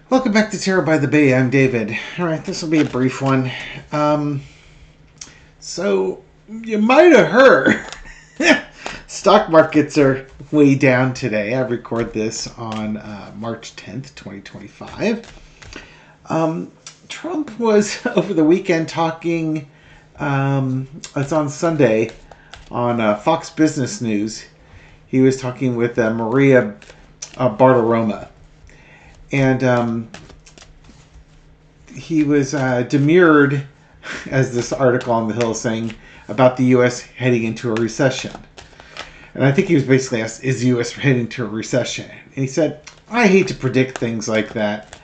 Welcome back to Terror by the Bay. I'm David. All right, this will be a brief one. So you might have heard stock markets are way down today. I record this on March 10th, 2025. Trump was over the weekend talking. It's on Sunday on Fox Business News. He was talking with Maria Bartiromo. And he was demurred, as this article on the Hill is saying, about the U.S. heading into a recession. And I think he was basically asked, is the U.S. heading to a recession? And he said, I hate to predict things like that.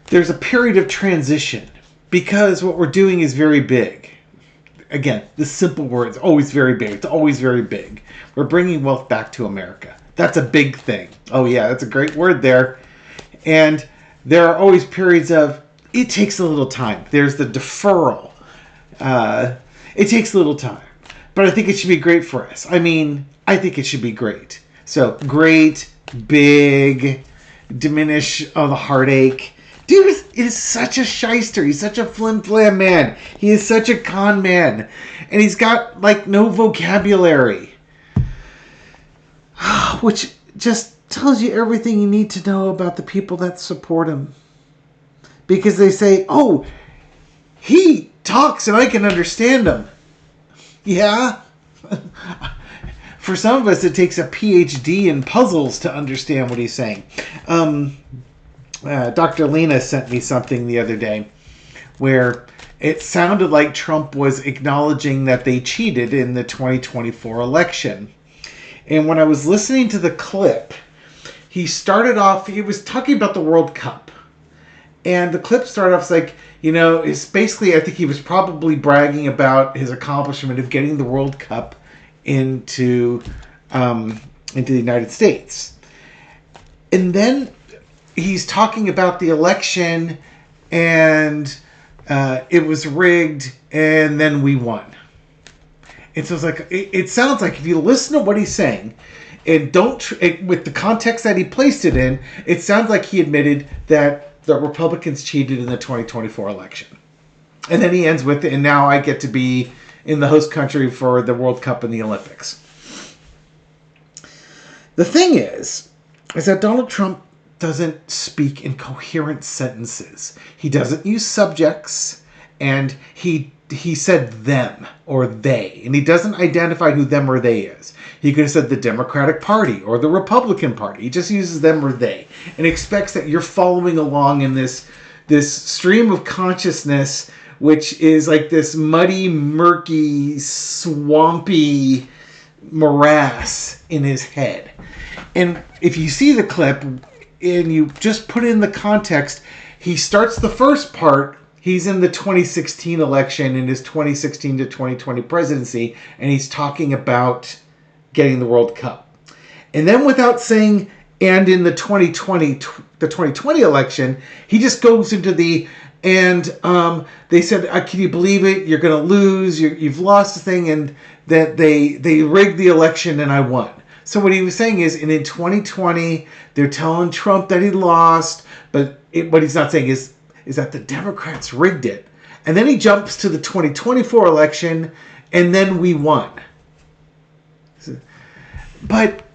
There's a period of transition because what we're doing is very big. Again, the simple word is always very big. It's always very big. We're bringing wealth back to America. That's a big thing. Oh, yeah, that's a great word there. And there are always periods of, it takes a little time. There's the deferral. It takes a little time. But I think it should be great for us. I mean, I think it should be great. So, great, big, diminish the heartache. Dude is such a shyster. He's such a flim-flam man. He is such a con man. And he's got, no vocabulary. Which just tells you everything you need to know about the people that support him. Because they say, oh, he talks and I can understand him. Yeah. For some of us, it takes a PhD in puzzles to understand what he's saying. Dr. Lena sent me something the other day where it sounded like Trump was acknowledging that they cheated in the 2024 election. And when I was listening to the clip, he started off, he was talking about the World Cup. And the clip started off it's basically, I think he was probably bragging about his accomplishment of getting the World Cup into the United States. And then he's talking about the election and it was rigged and then we won. And so it sounds like if you listen to what he's saying and with the context that he placed it in, it sounds like he admitted that the Republicans cheated in the 2024 election. And then he ends with, and now I get to be in the host country for the World Cup and the Olympics. The thing is that Donald Trump doesn't speak in coherent sentences. He doesn't use subjects, and he said them or they, and he doesn't identify who them or they is. He could have said the Democratic Party or the Republican Party. He just uses them or they and expects that you're following along in this stream of consciousness, which is like this muddy, murky, swampy morass in his head. And if you see the clip and you just put it in the context, he starts the first part. He's in the 2016 election in his 2016 to 2020 presidency, and he's talking about getting the World Cup. And then without saying, and in the 2020 election, he just goes into they said, can you believe it? You're going to lose. You've lost the thing, and that they rigged the election and I won. So what he was saying is, and in 2020, they're telling Trump that he lost, but what he's not saying is that the Democrats rigged it. And then he jumps to the 2024 election, and then we won. But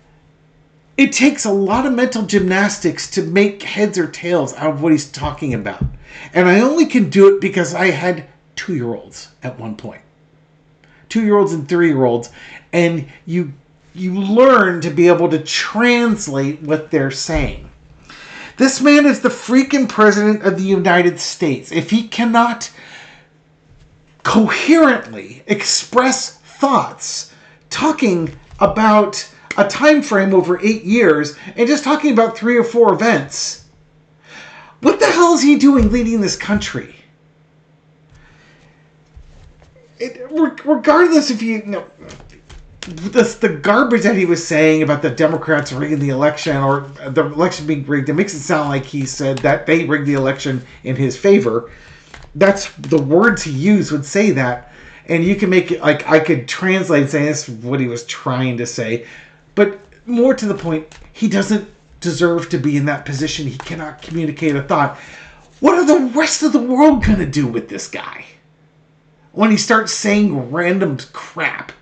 it takes a lot of mental gymnastics to make heads or tails out of what he's talking about. And I only can do it because I had 2-year-olds at one point. 2-year-olds and 3-year-olds. And you learn to be able to translate what they're saying. This man is the freaking president of the United States. If he cannot coherently express thoughts talking about a time frame over 8 years and just talking about 3 or 4 events, what the hell is he doing leading this country? Regardless if the garbage that he was saying about the Democrats rigging the election or the election being rigged, it makes it sound like he said that they rigged the election in his favor. That's the words he used would say that. And you can make it like I could translate saying that's what he was trying to say. But more to the point, he doesn't deserve to be in that position. He cannot communicate a thought. What are the rest of the world going to do with this guy? When he starts saying random crap.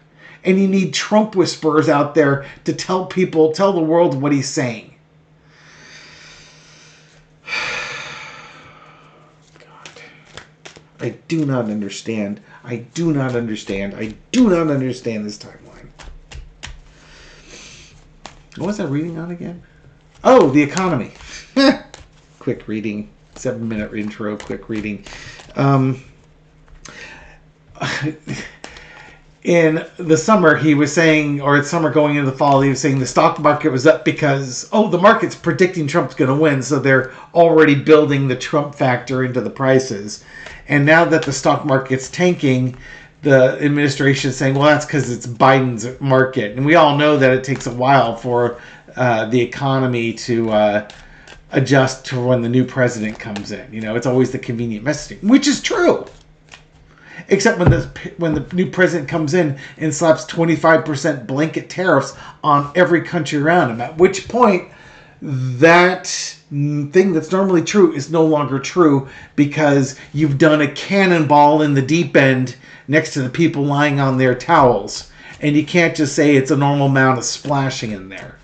And you need Trump whisperers out there to tell the world what he's saying. God. I do not understand. I do not understand this timeline. What was I reading on again? Oh, the economy. Quick reading. 7-minute intro, quick reading. In the summer, he was saying, or it's summer going into the fall, he was saying the stock market was up because, the market's predicting Trump's going to win, so they're already building the Trump factor into the prices. And now that the stock market's tanking, the administration is saying, well, that's because it's Biden's market. And we all know that it takes a while for the economy to adjust to when the new president comes in. It's always the convenient messaging, which is true. Except when the new president comes in and slaps 25% blanket tariffs on every country around him, at which point that thing that's normally true is no longer true because you've done a cannonball in the deep end next to the people lying on their towels. And you can't just say it's a normal amount of splashing in there.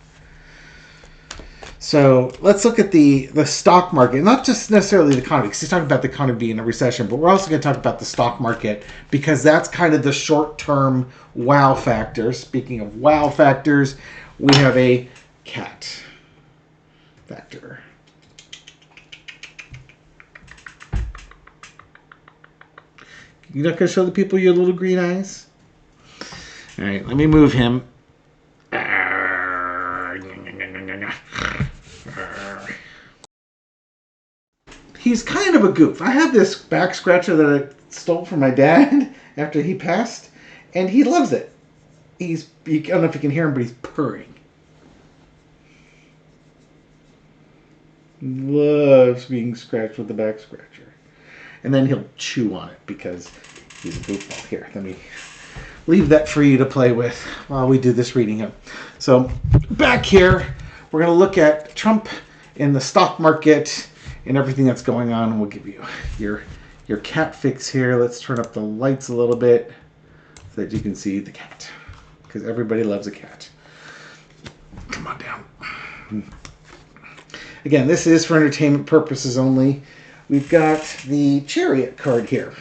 So let's look at the stock market, not just necessarily the economy, because he's talking about the economy being in a recession, but we're also going to talk about the stock market because that's kind of the short-term wow factor. Speaking of wow factors, we have a cat factor. You're not going to show the people your little green eyes? All right, let me move him. He's kind of a goof. I have this back scratcher that I stole from my dad after he passed, and he loves it. I don't know if you can hear him, but he's purring. Loves being scratched with the back scratcher. And then he'll chew on it because he's a goofball. Here, let me leave that for you to play with while we do this reading up. So back here, we're going to look at Trump in the stock market and everything that's going on. And we'll give you your cat fix here. Let's turn up the lights a little bit so that you can see the cat, because everybody loves a cat. Come on down. Again, this is for entertainment purposes only. We've got the Chariot card here.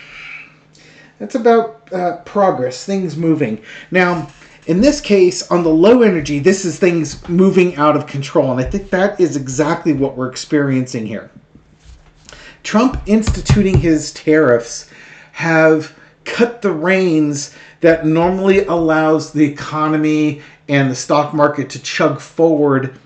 That's about progress, things moving. Now, in this case, on the low energy, this is things moving out of control. And I think that is exactly what we're experiencing here. Trump instituting his tariffs have cut the reins that normally allows the economy and the stock market to chug forward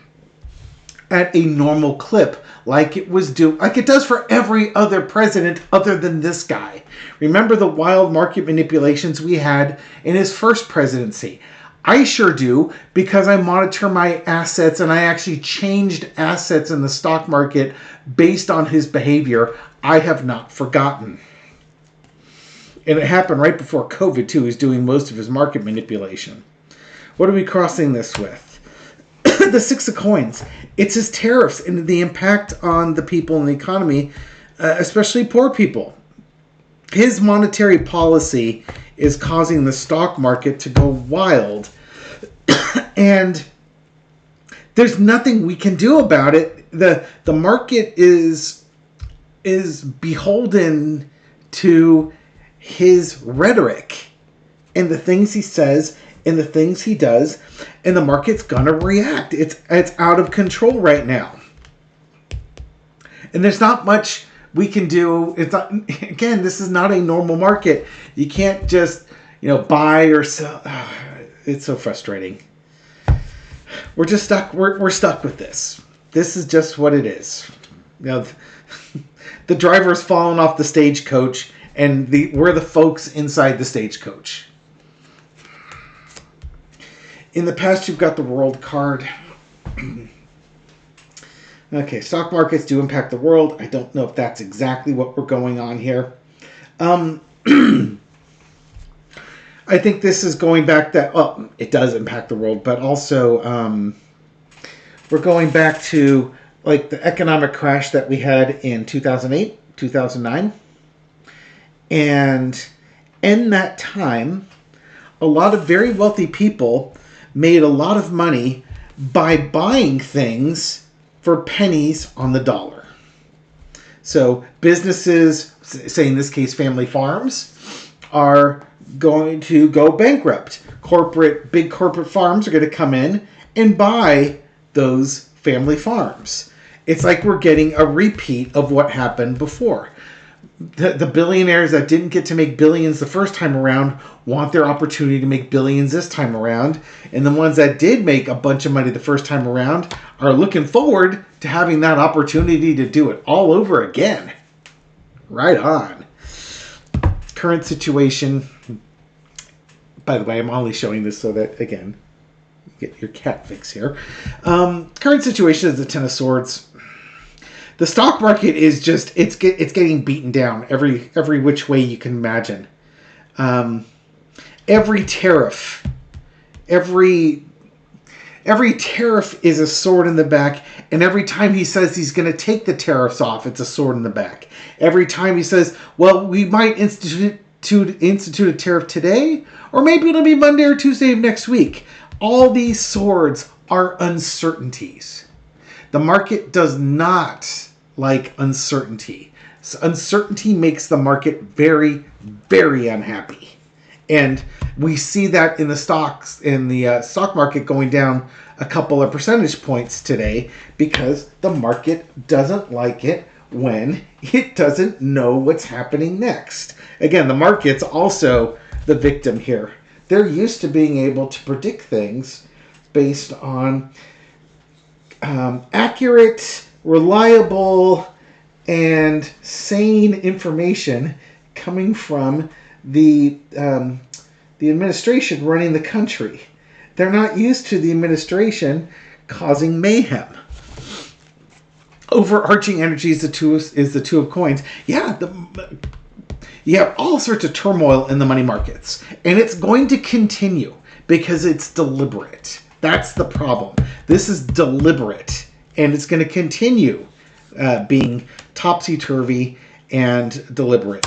at a normal clip, like it does for every other president other than this guy. Remember the wild market manipulations we had in his first presidency? I sure do, because I monitor my assets and I actually changed assets in the stock market based on his behavior. I have not forgotten. And it happened right before COVID, too. He's doing most of his market manipulation. What are we crossing this with? The Six of Coins. It's his tariffs and the impact on the people in the economy, especially poor people. His monetary policy is causing the stock market to go wild. And there's nothing we can do about it. The market is beholden to his rhetoric and the things he says and the things he does, and the market's gonna react. It's out of control right now. And there's not much we can do. It's not, again, this is not a normal market. You can't just, buy or sell. It's so frustrating. We're just stuck. We're stuck with this. This is just what it is. The driver's fallen off the stagecoach, and we're the folks inside the stagecoach. In the past, you've got the world card. Okay, stock markets do impact the world. I don't know if that's exactly what we're going on here. I think this is going back that, it does impact the world, but also we're going back to like the economic crash that we had in 2008, 2009. And in that time, a lot of very wealthy people made a lot of money by buying things for pennies on the dollar. So businesses, say in this case family farms, are going to go bankrupt. Big corporate farms are going to come in and buy those family farms. It's like we're getting a repeat of what happened before. The billionaires that didn't get to make billions the first time around want their opportunity to make billions this time around. And the ones that did make a bunch of money the first time around are looking forward to having that opportunity to do it all over again. Right on. Current situation. By the way, I'm only showing this so that, again, you get your cat fix here. Current situation is the Ten of Swords. The stock market is just, it's getting beaten down every which way you can imagine. Every tariff is a sword in the back, and every time he says he's going to take the tariffs off, it's a sword in the back. Every time he says, well, we might institute a tariff today, or maybe it'll be Monday or Tuesday of next week. All these swords are uncertainties. The market does not like uncertainty. So uncertainty makes the market very, very unhappy. And we see that in the stock market going down a couple of percentage points today because the market doesn't like it when it doesn't know what's happening next. Again, the market's also the victim here. They're used to being able to predict things based on accurate, reliable, and sane information coming from the administration running the country. They're not used to the administration causing mayhem. Overarching energy is the two of coins. Yeah, you have all sorts of turmoil in the money markets, and it's going to continue because it's deliberate. That's the problem. This is deliberate, and it's going to continue being topsy-turvy and deliberate.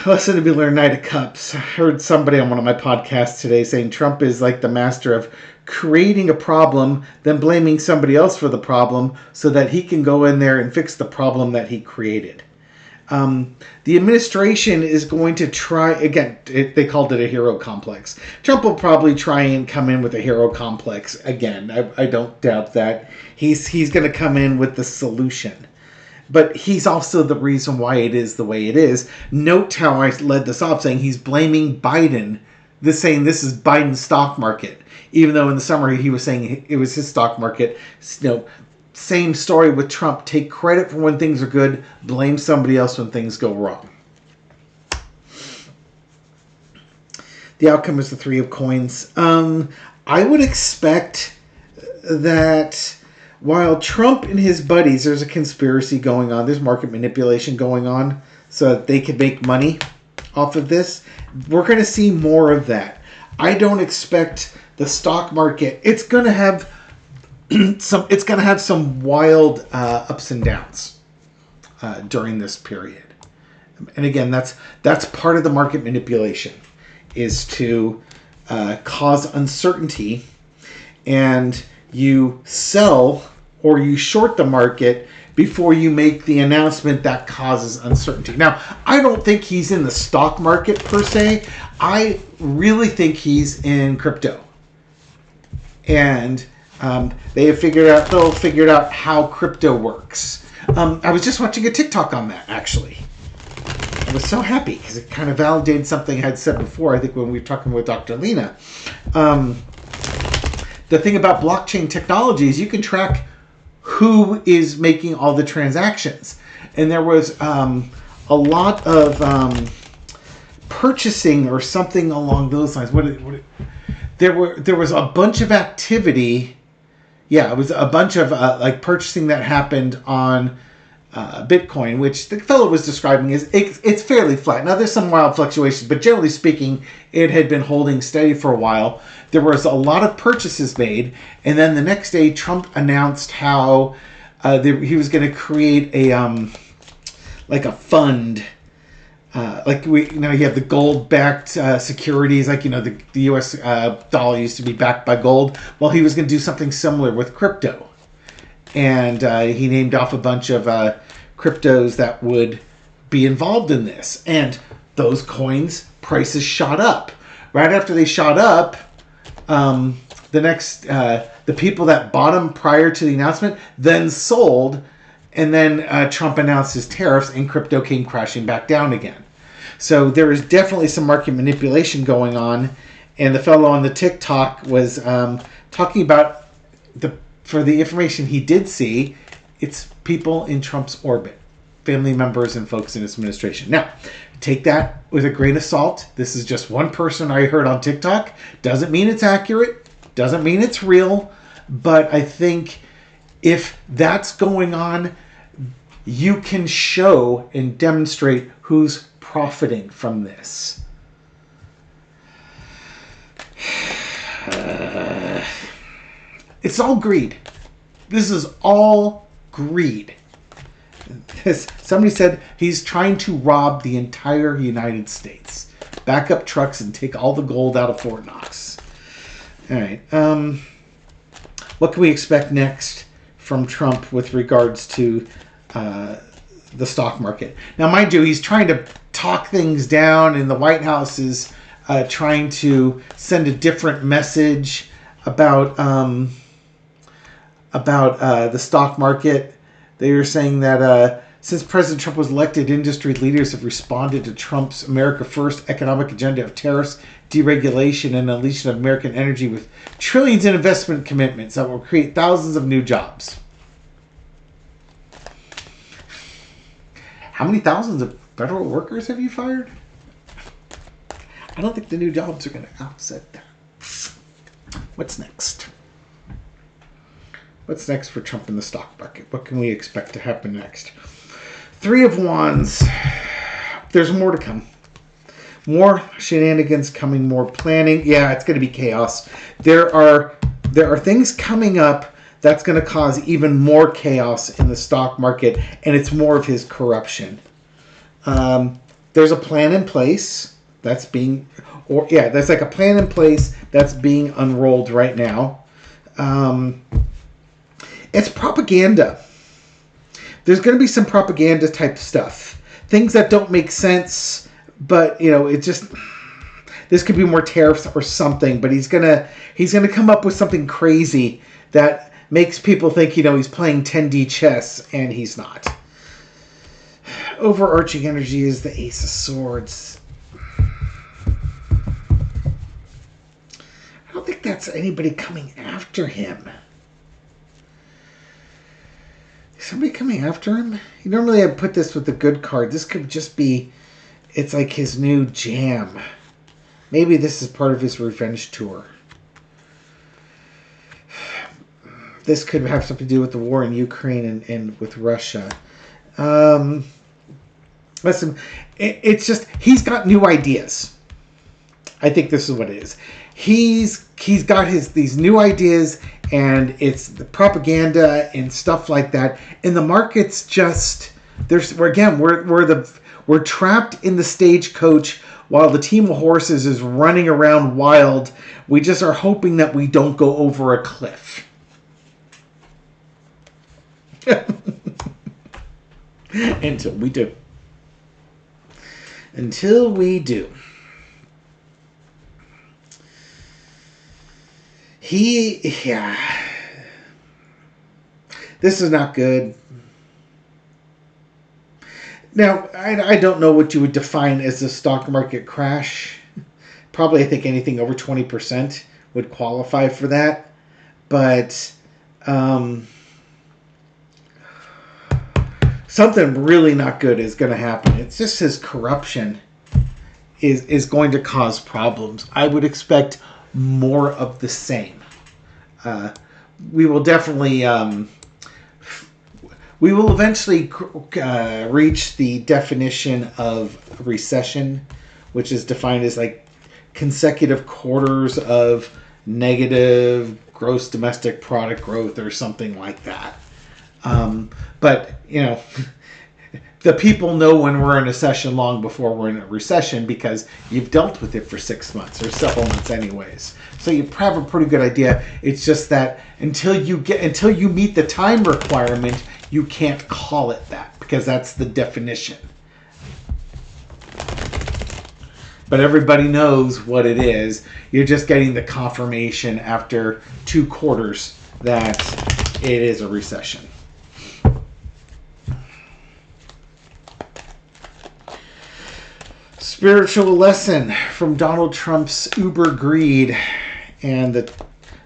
Lesson to be learned, Knight of Cups. I heard somebody on one of my podcasts today saying Trump is like the master of creating a problem, then blaming somebody else for the problem so that he can go in there and fix the problem that he created. The administration is going to try, again, they called it a hero complex. Trump will probably try and come in with a hero complex again. I don't doubt that. He's going to come in with the solution. But he's also the reason why it is the way it is. Note how I led this off saying he's blaming Biden, saying this is Biden's stock market. Even though in the summary he was saying it was his stock market. Same story with Trump. Take credit for when things are good. Blame somebody else when things go wrong. The outcome is the Three of Coins. I would expect that while Trump and his buddies, there's a conspiracy going on. There's market manipulation going on so that they can make money off of this. We're going to see more of that. I don't expect the stock market. It's going to have some wild ups and downs during this period. And again, that's part of the market manipulation, is to cause uncertainty, and you sell or you short the market before you make the announcement that causes uncertainty. Now, I don't think he's in the stock market per se. I really think he's in crypto. And they'll figure out how crypto works. I was just watching a TikTok on that, actually. I was so happy because it kind of validated something I had said before, I think when we were talking with Dr. Lena. The thing about blockchain technology is you can track who is making all the transactions. And there was a lot of purchasing or something along those lines. There was a bunch of activity. Yeah, it was a bunch of purchasing that happened on Bitcoin, which the fellow was describing as it's fairly flat. Now there's some wild fluctuations, but generally speaking, it had been holding steady for a while. There was a lot of purchases made, and then the next day, Trump announced how he was going to create a like a fund. You have the gold-backed securities, the U.S. Dollar used to be backed by gold. Well, he was going to do something similar with crypto, and he named off a bunch of cryptos that would be involved in this. And those coins prices shot up. Right after they shot up, the people that bought them prior to the announcement then sold. And then Trump announced his tariffs, and crypto came crashing back down again. So there is definitely some market manipulation going on. And the fellow on the TikTok was talking about for the information he did see, it's people in Trump's orbit, family members and folks in his administration. Now, take that with a grain of salt. This is just one person I heard on TikTok. Doesn't mean it's accurate. Doesn't mean it's real. But I think if that's going on, you can show and demonstrate who's profiting from this. It's all greed. This is all greed. As somebody said, he's trying to rob the entire United States. Back up trucks and take all the gold out of Fort Knox. All right. What can we expect next from Trump with regards to the stock market? Now, mind you, he's trying to talk things down, and the White House is trying to send a different message about the stock market. They were saying that since President Trump was elected, industry leaders have responded to Trump's America First economic agenda of tariffs, deregulation, and unleashing of American energy with trillions in investment commitments that will create thousands of new jobs. How many thousands of federal workers have you fired? I don't think the new jobs are going to offset that. What's next? What's next for Trump in the stock market? What can we expect to happen next? Three of Wands. There's more to come. More shenanigans coming, more planning. Yeah, it's going to be chaos. There are things coming up that's going to cause even more chaos in the stock market, and it's more of his corruption. There's a plan in place that's there's like a plan in place that's being unrolled right now. It's propaganda. There's going to be some propaganda type stuff. Things that don't make sense, but this could be more tariffs or something, but he's going to come up with something crazy that makes people think, he's playing 10D chess, and he's not. Overarching energy is the Ace of Swords. I don't think that's anybody coming after him. Is somebody coming after him? Normally I put this with the good card. This could just be, it's like his new jam. Maybe this is part of his revenge tour. This could have something to do with the war in Ukraine and with Russia. Listen, it's just, he's got new ideas. I think this is what it is. He's got these new ideas, and it's the propaganda and stuff like that. And the market's just, we're trapped in the stagecoach while the team of horses is running around wild. We just are hoping that we don't go over a cliff. Until we do. Until we do. This is not good. Now, I don't know what you would define as a stock market crash. Probably, I think anything over 20% would qualify for that. But something really not good is going to happen. It's just his corruption is going to cause problems. I would expect more of the same. We will definitely we will eventually reach the definition of recession, which is defined as like consecutive quarters of negative gross domestic product growth or something like that. But, you know, the people know when we're in a recession long before we're in a recession because you've dealt with it for 6 months or several months anyways. So you have a pretty good idea. It's just that until you meet the time requirement, you can't call it that because that's the definition. But everybody knows what it is. You're just getting the confirmation after 2 quarters that it is a recession. Spiritual lesson from Donald Trump's uber greed and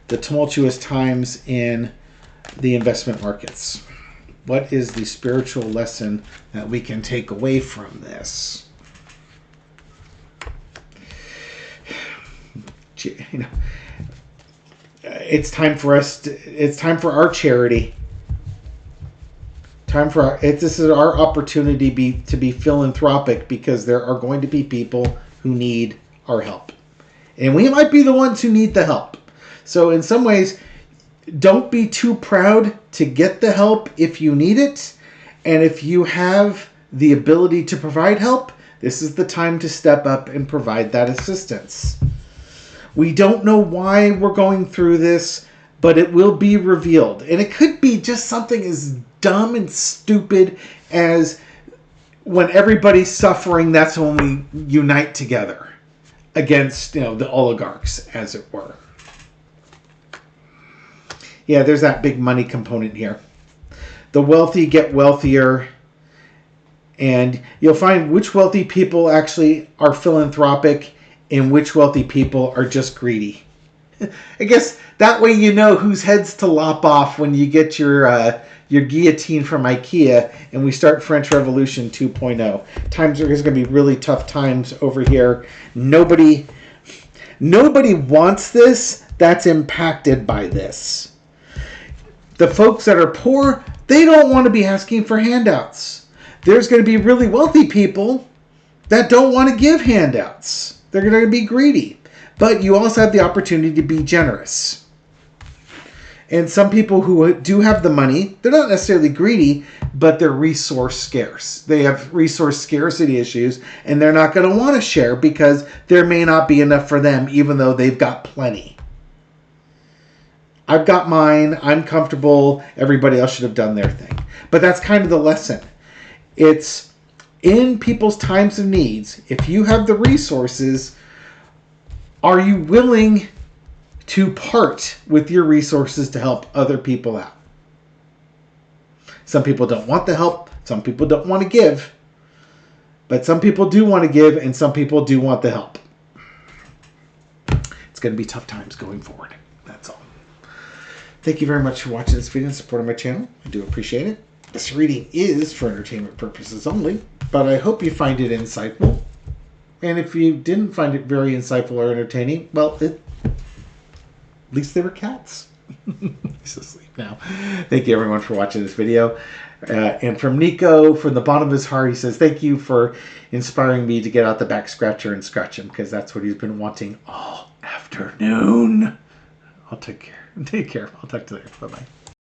the tumultuous times in the investment markets. What is the spiritual lesson that we can take away from this? You know, it's time for our charity. This is our opportunity to be philanthropic because there are going to be people who need our help. And we might be the ones who need the help. So in some ways, don't be too proud to get the help if you need it. And if you have the ability to provide help, this is the time to step up and provide that assistance. We don't know why we're going through this, but it will be revealed. And it could be just something as dumb and stupid as when everybody's suffering, that's when we unite together against, you know, the oligarchs, as it were. Yeah, there's that big money component here. The wealthy get wealthier, and you'll find which wealthy people actually are philanthropic and which wealthy people are just greedy. I guess that way you know whose heads to lop off when you get your guillotine from IKEA and we start French Revolution 2.0. Times are going to be really tough times over here. Nobody wants this that's impacted by this. The folks that are poor, they don't want to be asking for handouts. There's going to be really wealthy people that don't want to give handouts. They're going to be greedy. But you also have the opportunity to be generous. And some people who do have the money, they're not necessarily greedy, but they're resource scarce. They have resource scarcity issues, and they're not going to want to share because there may not be enough for them, even though they've got plenty. I've got mine. I'm comfortable. Everybody else should have done their thing. But that's kind of the lesson. It's in people's times of needs. If you have the resources, are you willing to part with your resources to help other people out? Some people don't want the help. Some people don't want to give. But some people do want to give, and some people do want the help. It's going to be tough times going forward. That's all. Thank you very much for watching this video and supporting my channel. I do appreciate it. This reading is for entertainment purposes only, but I hope you find it insightful. And if you didn't find it very insightful or entertaining, well, at least they were cats. He's asleep now. Thank you, everyone, for watching this video. And from Nico, from the bottom of his heart, he says, thank you for inspiring me to get out the back scratcher and scratch him, because that's what he's been wanting all afternoon. I'll take care. Take care. I'll talk to you later. Bye-bye.